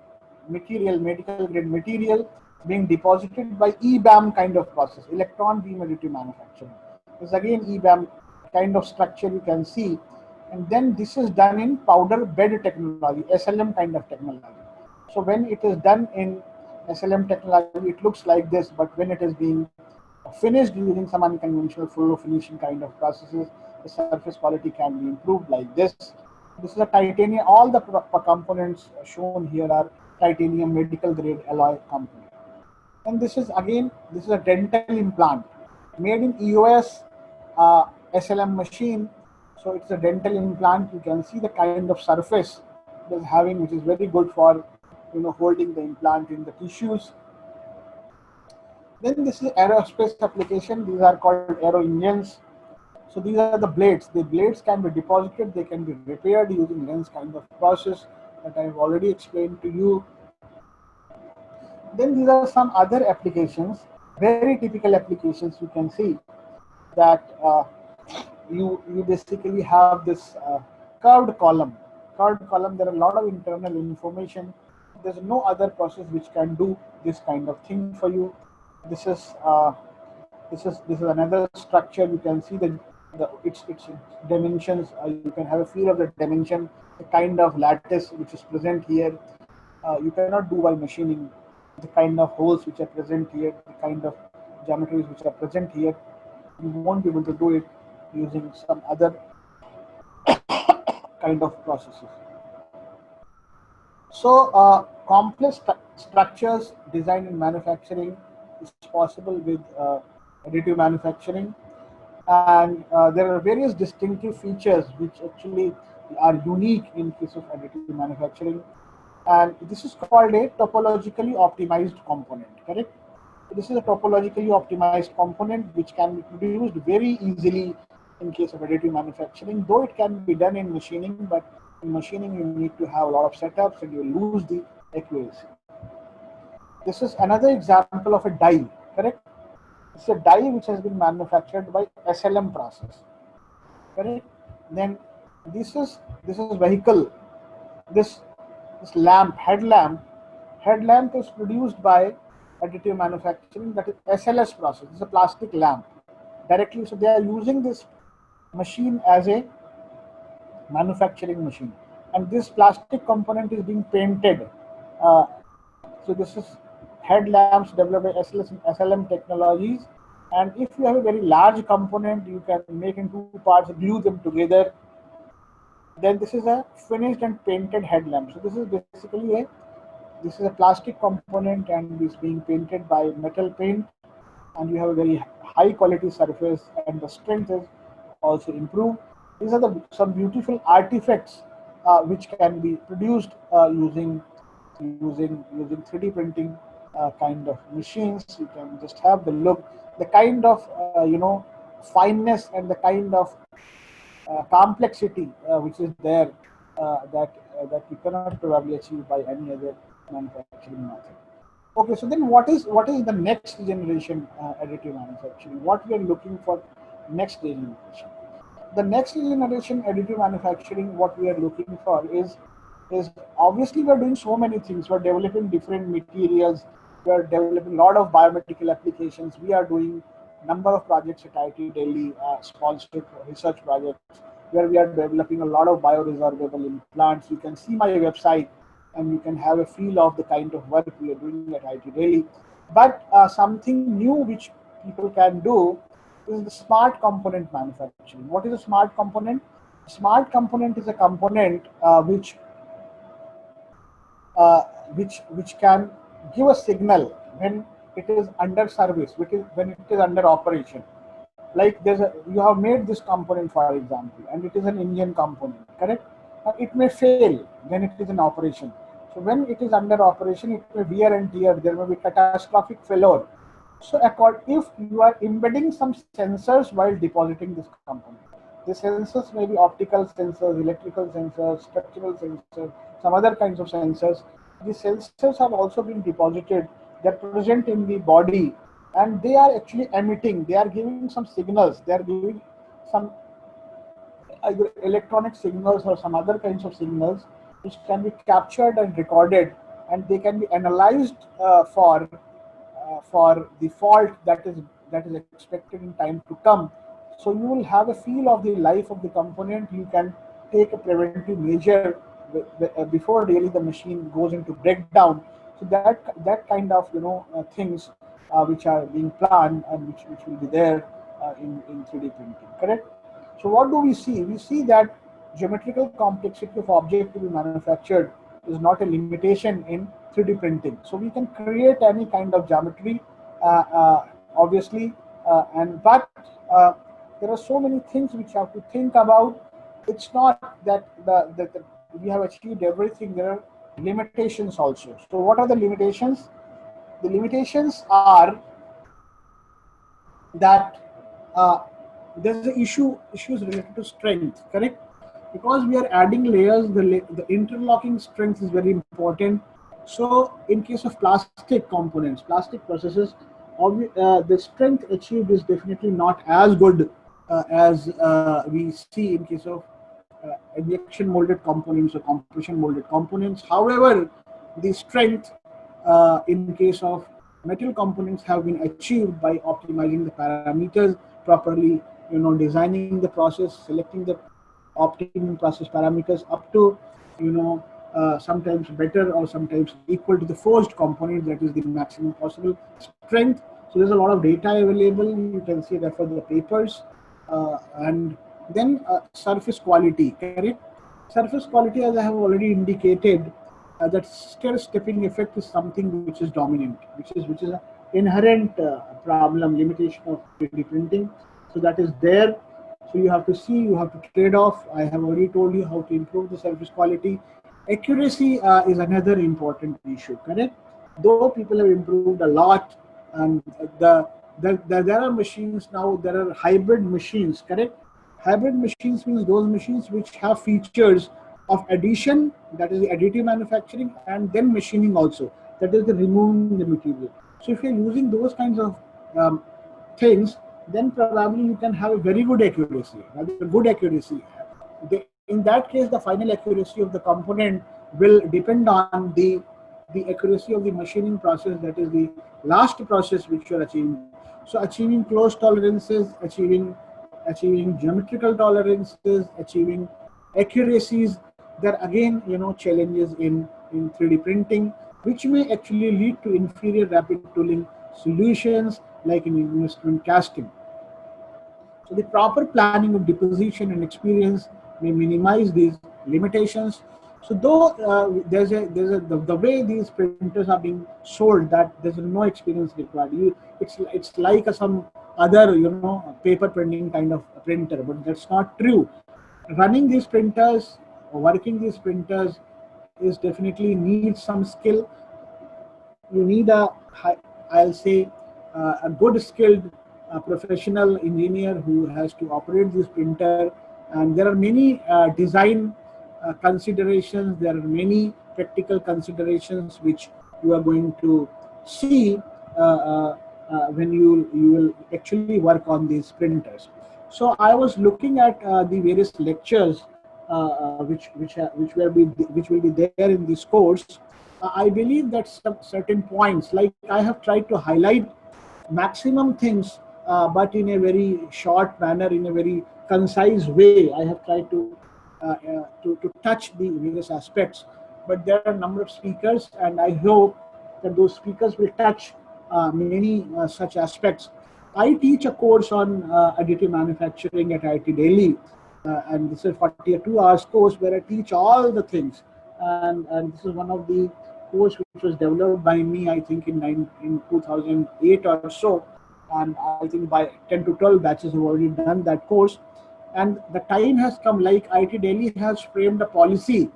material, medical grade material, being deposited by EBAM kind of process, electron beam additive manufacturing. This is again EBAM kind of structure you can see, and then this is done in powder bed technology, SLM kind of technology. So when it is done in SLM technology, it looks like this, but when it is being finished using some unconventional fluoro finishing kind of processes, the surface quality can be improved like this. This is a titanium. All the components shown here are titanium medical grade alloy component. And this is again, this is a dental implant made in EOS SLM machine. So it's a dental implant. You can see the kind of surface it is having, which is very good for holding the implant in the tissues. Then this is aerospace application. These are called aero engines. So these are the blades. The blades can be deposited, they can be repaired using lens kind of process that I have already explained to you. Then these are some other applications, very typical applications. You can see that you basically have this curved column. Curved column, there are a lot of internal information. There's no other process which can do this kind of thing for you. This is another structure. You can see its dimensions. You can have a feel of the dimension, the kind of lattice which is present here. You cannot do by machining the kind of holes which are present here, the kind of geometries which are present here. You won't be able to do it using some other kind of processes. So complex structures designed in manufacturing is possible with additive manufacturing, and there are various distinctive features which actually are unique in case of additive manufacturing, and this is called a topologically optimized component, correct? So this is a topologically optimized component which can be produced very easily in case of additive manufacturing, though it can be done in machining, but in machining you need to have a lot of setups and you lose the accuracy. This is another example of a die, correct? It's a die which has been manufactured by SLM process, correct? Then this is vehicle. This headlamp is produced by additive manufacturing, that is SLS process. It's a plastic lamp directly. So they are using this machine as a manufacturing machine, and this plastic component is being painted. Uh, so this is headlamps developed by SLM technologies, and if you have a very large component, you can make in two parts, glue them together. Then this is a finished and painted headlamp. So this is basically a plastic component and is being painted by metal paint, and you have a very high quality surface, and the strength is also improved. These are some beautiful artifacts which can be produced using 3D printing kind of machines. You can just have the look, the kind of fineness and the kind of complexity which is there that you cannot probably achieve by any other manufacturing method. Okay, so then what is the next generation additive manufacturing? What we are looking for next generation? The next generation additive manufacturing, what we are looking for is obviously we are doing so many things. We are developing different materials. We are developing a lot of biomedical applications. We are doing number of projects at IIT Delhi, sponsored research projects, where we are developing a lot of bioresorbable implants. You can see my website. and you can have a feel of the kind of work we are doing at IT Delhi. But something new which people can do is the smart component manufacturing. What is a smart component? Smart component is a component which can give a signal when it is under service, when it is under operation. Like you have made this component, for example, and it is an engine component, correct? It may fail when it is in operation. So when it is under operation, it may wear and tear. There may be catastrophic failure. So if you are embedding some sensors while depositing this component, the sensors may be optical sensors, electrical sensors, structural sensors, some other kinds of sensors. The sensors have also been deposited. They're present in the body, and they are actually emitting. They are giving some signals. They are giving some either electronic signals or some other kinds of signals which can be captured and recorded, and they can be analyzed for the fault that is expected in time to come. So you will have a feel of the life of the component. You can take a preventive measure before really the machine goes into breakdown. So that kind of things which are being planned and which will be there in 3D printing. Correct. So what do we see? We see that geometrical complexity of object to be manufactured is not a limitation in 3D printing. So we can create any kind of geometry, obviously, but there are so many things which you have to think about. It's not that we have achieved everything. There are limitations also. So what are the limitations? The limitations are that there's issues related to strength, correct? Because we are adding layers, the interlocking strength is very important. So in case of plastic components, plastic processes, the strength achieved is definitely not as good as we see in case of injection molded components or compression molded components. However, the strength in case of metal components have been achieved by optimizing the parameters properly, designing the process, selecting the optimum process parameters up to, sometimes better or sometimes equal to the forged component, that is the maximum possible strength. So there's a lot of data available. You can see that for the papers. And then surface quality, correct? Surface quality, as I have already indicated, that stair-stepping effect is something which is dominant, which is an inherent problem, limitation of 3D printing. So that is there. So you have to see, you have to trade off. I have already told you how to improve the surface quality. Accuracy is another important issue, correct? Though people have improved a lot, and there are machines now, there are hybrid machines, correct? Hybrid machines means those machines which have features of addition, that is the additive manufacturing, and then machining also, that is the removing the material. So if you're using those kinds of things, then probably you can have a very good accuracy, rather good accuracy. In that case, the final accuracy of the component will depend on the accuracy of the machining process, that is the last process which you are achieving. So achieving close tolerances, achieving geometrical tolerances, achieving accuracies, there are again challenges in 3D printing, which may actually lead to inferior rapid tooling solutions like in investment casting. So the proper planning of deposition and experience may minimize these limitations. So though the way these printers are being sold, that there's no experience required. It's like some other paper printing kind of printer, but that's not true. Running these printers or working these printers is definitely needs some skill. You need I'll say a good skilled professional engineer who has to operate this printer, and there are many design considerations, there are many practical considerations which you are going to see when you will actually work on these printers. So I was looking at the various lectures which will be there in this course. I believe that some certain points, like I have tried to highlight maximum things, but in a very short manner, in a very concise way. I have tried to touch the various aspects. but there are a number of speakers, and I hope that those speakers will touch many such aspects. I teach a course on additive manufacturing at IIT Delhi, and this is 42 hours course where I teach all the things. And this is one of the course which was developed by me, I think in 2008 or so. And I think by 10 to 12 batches have already done that course. And the time has come, like IIT Delhi has framed a policy,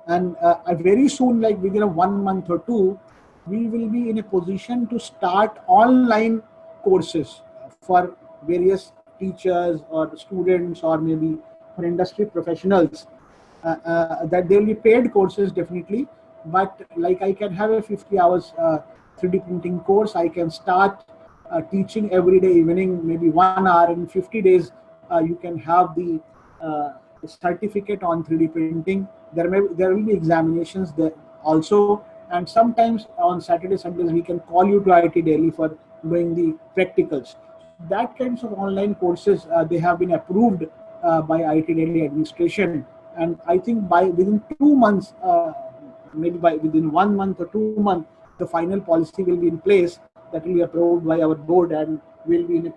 and very soon, like within a 1 month or two, we will be in a position to start online courses for various teachers or students, or maybe for industry professionals. That they will be paid courses definitely, but like I can have a 50 hours 3D printing course. I can start teaching every day evening, maybe 1 hour. In 50 days you can have the certificate on 3D printing. There will be examinations there also, and sometimes on Saturday Sundays we can call you to IIT Delhi for doing the practicals. That kinds of online courses, they have been approved by IIT Delhi administration, and I think by within 2 months, maybe by within 1 month or 2 months, the final policy will be in place that will be approved by our board, and will be in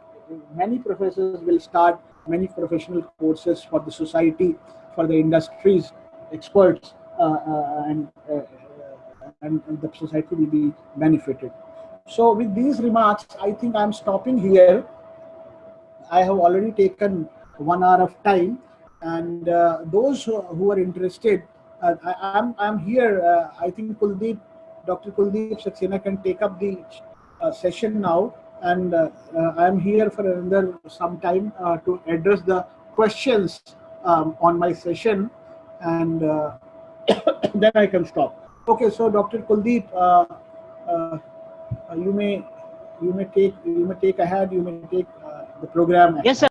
many professors will start many professional courses for the society, for the industries, experts, and the society will be benefited. So with these remarks, I think I'm stopping here. I have already taken 1 hour of time, and those who are interested, I'm here. I think Kuldeep, Dr. Kuldeep Saxena can take up the session now, and I'm here for another some time to address the questions on my session, and then I can stop. Okay, so Dr. Kuldeep, uh, you may take ahead. You may take the program ahead. Yes, sir.